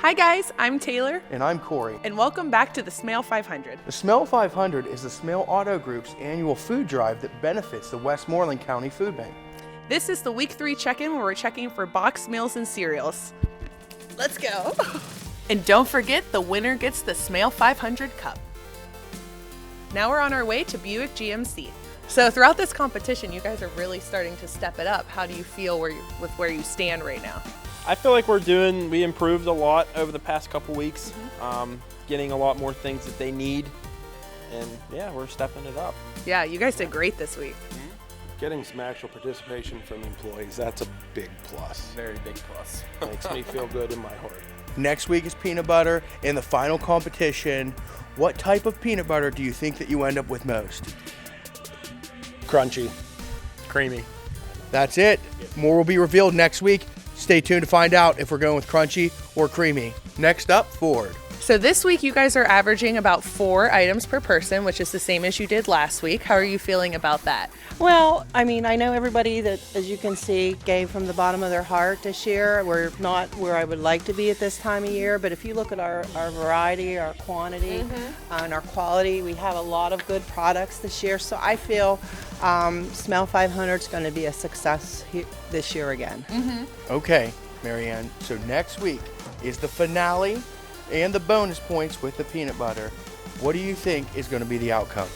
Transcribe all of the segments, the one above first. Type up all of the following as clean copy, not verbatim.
Hi guys, I'm Taylor. And I'm Corey. And welcome back to the Smail 500. The Smail 500 is the Smail Auto Group's annual food drive that benefits the Westmoreland County Food Bank. This is the week 3 check-in where we're checking for boxed meals and cereals. Let's go. And don't forget, the winner gets the Smail 500 cup. Now we're on our way to Buick GMC. So throughout this competition, you guys are really starting to step it up. How do you feel with where you stand right now? I feel like we improved a lot over the past couple weeks, getting a lot more things that they need, and yeah, we're stepping it up. Yeah, you guys did great this week. Getting some actual participation from employees, that's a big plus. Very big plus. Makes me feel good in my heart. Next week is peanut butter. In the final competition, what type of peanut butter do you think that you end up with most? Crunchy, creamy. That's it. More will be revealed next week. Stay tuned to find out if we're going with crunchy or creamy. Next up, Ford. So this week you guys are averaging about 4 items per person, which is the same as you did last week. How are you feeling about that? Well, I mean, I know everybody that, as you can see, gave from the bottom of their heart this year. We're not where I would like to be at this time of year, but if you look at our variety, our quantity, and our quality, we have a lot of good products this year. So I feel Smail 500 is going to be a success this year again. Okay, Marianne. So next week is the finale and the bonus points with the peanut butter. What do you think is going to be the outcome?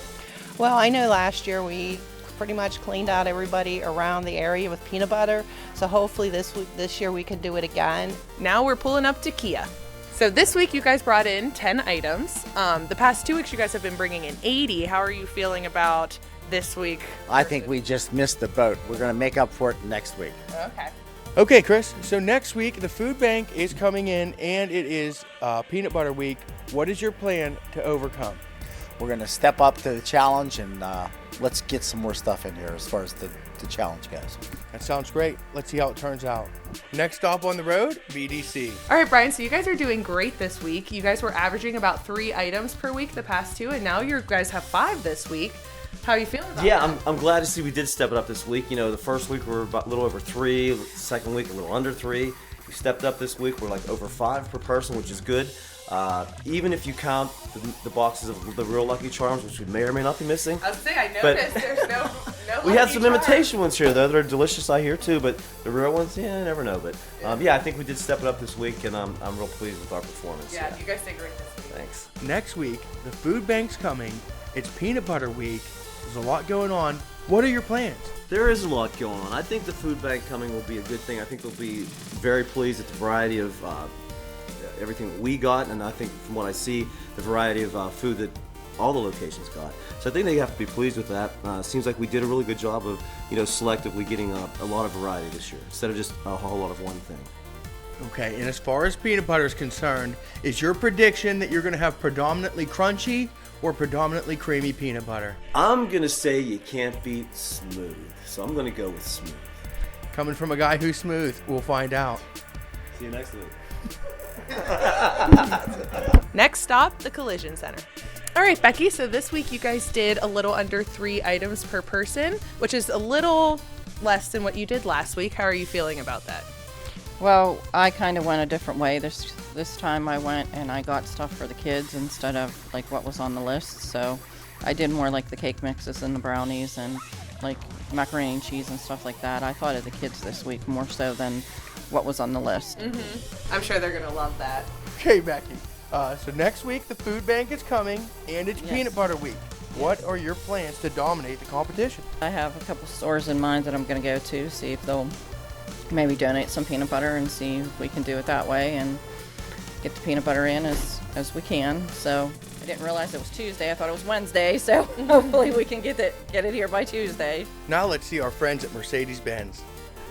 Well, I know last year we pretty much cleaned out everybody around the area with peanut butter. So hopefully this year we can do it again. Now we're pulling up to Kia. So this week you guys brought in 10 items. The past 2 weeks you guys have been bringing in 80. How are you feeling about this week? I think we just missed the boat. We're going to make up for it next week. Okay. Okay, Chris. So next week the food bank is coming in and it is peanut butter week. What is your plan to overcome? We're going to step up to the challenge and let's get some more stuff in here as far as the challenge goes. That sounds great. Let's see how it turns out. Next stop on the road, BDC. All right, Brian, so you guys are doing great this week. You guys were averaging about 3 items per week the past 2, and now you guys have 5 this week. How are you feeling about that? I'm glad to see we did step it up this week. You know, the first week we were about a little over 3, the second week a little under 3. We stepped up this week. We're like over 5 per person, which is good. Even if you count the boxes of the real Lucky Charms, which we may or may not be missing. I was saying, I noticed there's no We had Lucky some Charms. imitation ones here, though. They're delicious, I hear, too. But the real ones, you never know. But I think we did step it up this week, and I'm real pleased with our performance. Yeah, you guys did great this week. Thanks. Next week, the food bank's coming. It's peanut butter week. There's a lot going on. What are your plans? There is a lot going on. I think the food bank coming will be a good thing. I think they'll be very pleased at the variety of everything that we got, and I think from what I see, the variety of food that all the locations got. So I think they have to be pleased with that. Seems like we did a really good job of, selectively getting a lot of variety this year instead of just a whole lot of one thing. Okay, and as far as peanut butter is concerned, is your prediction that you're going to have predominantly crunchy or predominantly creamy peanut butter? I'm gonna say you can't beat smooth, so I'm gonna go with smooth. Coming from a guy who's smooth, we'll find out. See you next week. Next stop, the Collision Center. All right, Becky, so this week you guys did a little under 3 items per person, which is a little less than what you did last week. How are you feeling about that? Well, I kind of went a different way. This time I went and I got stuff for the kids instead of like what was on the list. So I did more like the cake mixes and the brownies and like macaroni and cheese and stuff like that. I thought of the kids this week more so than what was on the list. I'm sure they're going to love that. Okay, Becky. So next week, the food bank is coming, and it's peanut butter week. What are your plans to dominate the competition? I have a couple stores in mind that I'm going to go to, see if they'll maybe donate some peanut butter and see if we can do it that way and get the peanut butter in as we can. So I didn't realize it was Tuesday. I thought it was Wednesday. So hopefully we can get it here by Tuesday. Now let's see our friends at Mercedes-Benz.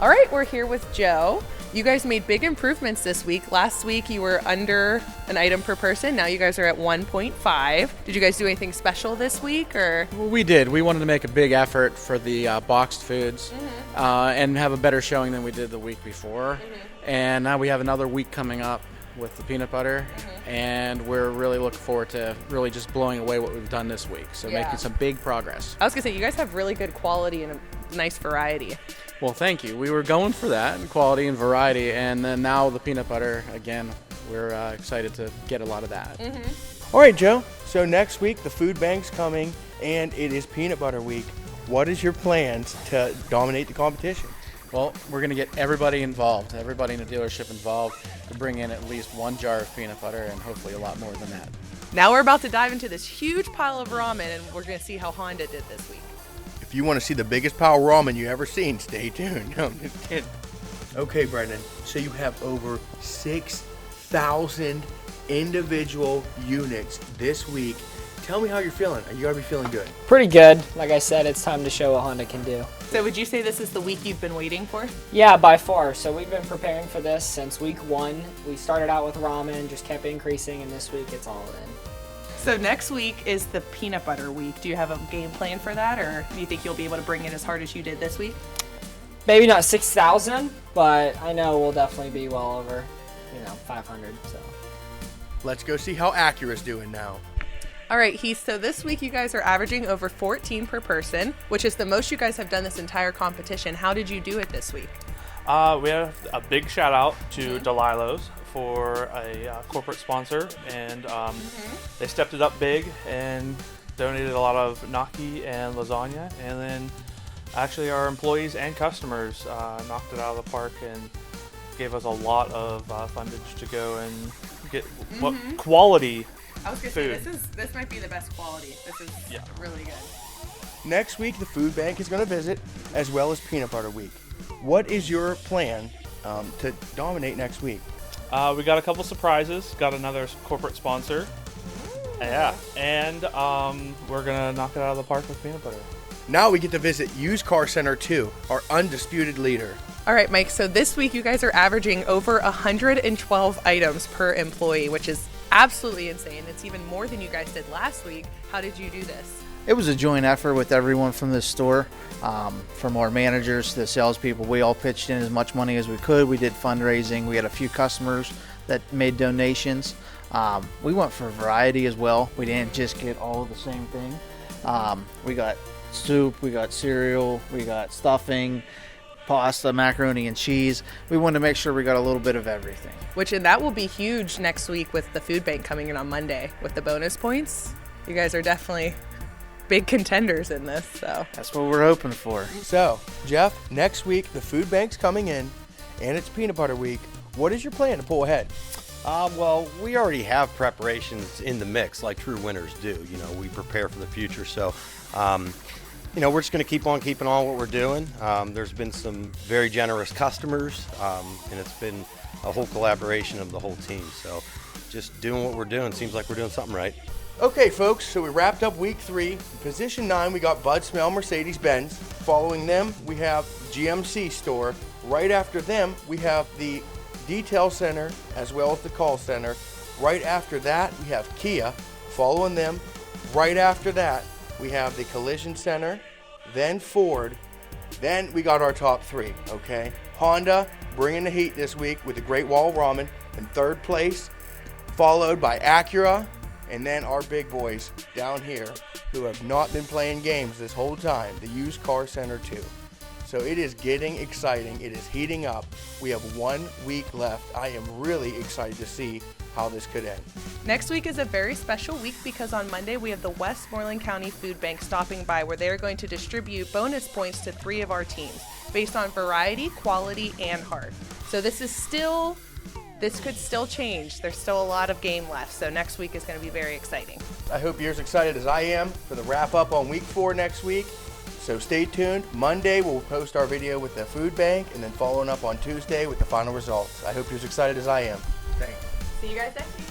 All right, we're here with Joe. You guys made big improvements this week. Last week you were under an item per person. Now you guys are at 1.5. Did you guys do anything special this week, or? Well, we did. We wanted to make a big effort for the boxed foods and have a better showing than we did the week before. And now we have another week coming up with the peanut butter, and we're really looking forward to really just blowing away what we've done this week. So making some big progress. I was gonna say, you guys have really good quality and a nice variety. Well, thank you. We were going for that, quality and variety, and then now the peanut butter, again, we're excited to get a lot of that. All right, Joe. So next week the food bank's coming, and it is peanut butter week. What is your plans to dominate the competition? Well, we're going to get everybody involved, everybody in the dealership involved, to bring in at least 1 jar of peanut butter and hopefully a lot more than that. Now we're about to dive into this huge pile of ramen, and we're going to see how Honda did this week. If you want to see the biggest pile of ramen you ever seen, stay tuned. No, I'm just kidding. Okay, Brendan. So you have over 6,000 individual units this week. Tell me how you're feeling. Are you going to be feeling good? Pretty good. Like I said, it's time to show what Honda can do. So would you say this is the week you've been waiting for? Yeah, by far. So we've been preparing for this since week 1. We started out with ramen, just kept increasing, and this week it's all in. So next week is the peanut butter week. Do you have a game plan for that, or do you think you'll be able to bring it as hard as you did this week? Maybe not 6,000, but I know we'll definitely be well over, 500. So Let's go see how Acura's doing now. All right, Heath, so this week you guys are averaging over 14 per person, which is the most you guys have done this entire competition. How did you do it this week? We have a big shout out to Delilah's for a corporate sponsor, and they stepped it up big and donated a lot of gnocchi and lasagna, and then actually our employees and customers knocked it out of the park and gave us a lot of fundage to go and get what quality I was going to say, this might be the best quality. This is really good. Next week, the food bank is going to visit, as well as peanut butter week. What is your plan to dominate next week? We got a couple surprises. Got another corporate sponsor. Yeah, and we're gonna knock it out of the park with peanut butter. Now we get to visit Used Car Center 2, our undisputed leader. All right, Mike, so this week you guys are averaging over 112 items per employee, which is absolutely insane. It's even more than you guys did last week. How did you do this? It was a joint effort with everyone from this store, from our managers to the salespeople. We all pitched in as much money as we could. We did fundraising. We had a few customers that made donations. We went for variety as well. We didn't just get all of the same thing. We got soup, we got cereal, we got stuffing, pasta, macaroni and cheese. We wanted to make sure we got a little bit of everything. And that will be huge next week with the food bank coming in on Monday with the bonus points. You guys are definitely big contenders in this, so. That's what we're hoping for. So, Jeff, next week the food bank's coming in, and it's peanut butter week. What is your plan to pull ahead? Well, we already have preparations in the mix like true winners do. We prepare for the future. So, we're just going to keep on keeping on what we're doing. There's been some very generous customers, and it's been a whole collaboration of the whole team. So just doing what we're doing. Seems like we're doing something right. Okay, folks, so we wrapped up week 3. In position 9, we got Bud Smail Mercedes-Benz. Following them, we have GMC store. Right after them, we have the detail center as well as the call center. Right after that, we have Kia. Following them, right after that, we have the collision center, then Ford, then we got our top 3, okay? Honda bringing the heat this week with the Great Wall Ramen in 3rd place, followed by Acura, and then our big boys down here who have not been playing games this whole time, the Used Car Center 2. So it is getting exciting. It is heating up. We have 1 week left. I am really excited to see how this could end. Next week is a very special week because on Monday we have the Westmoreland County Food Bank stopping by where they're going to distribute bonus points to 3 of our teams based on variety, quality, and heart. So this could still change. There's still a lot of game left, so next week is going to be very exciting. I hope you're as excited as I am for the wrap up on week 4 next week. So stay tuned. Monday we'll post our video with the food bank and then following up on Tuesday with the final results. I hope you're as excited as I am. Thanks. See you guys next week.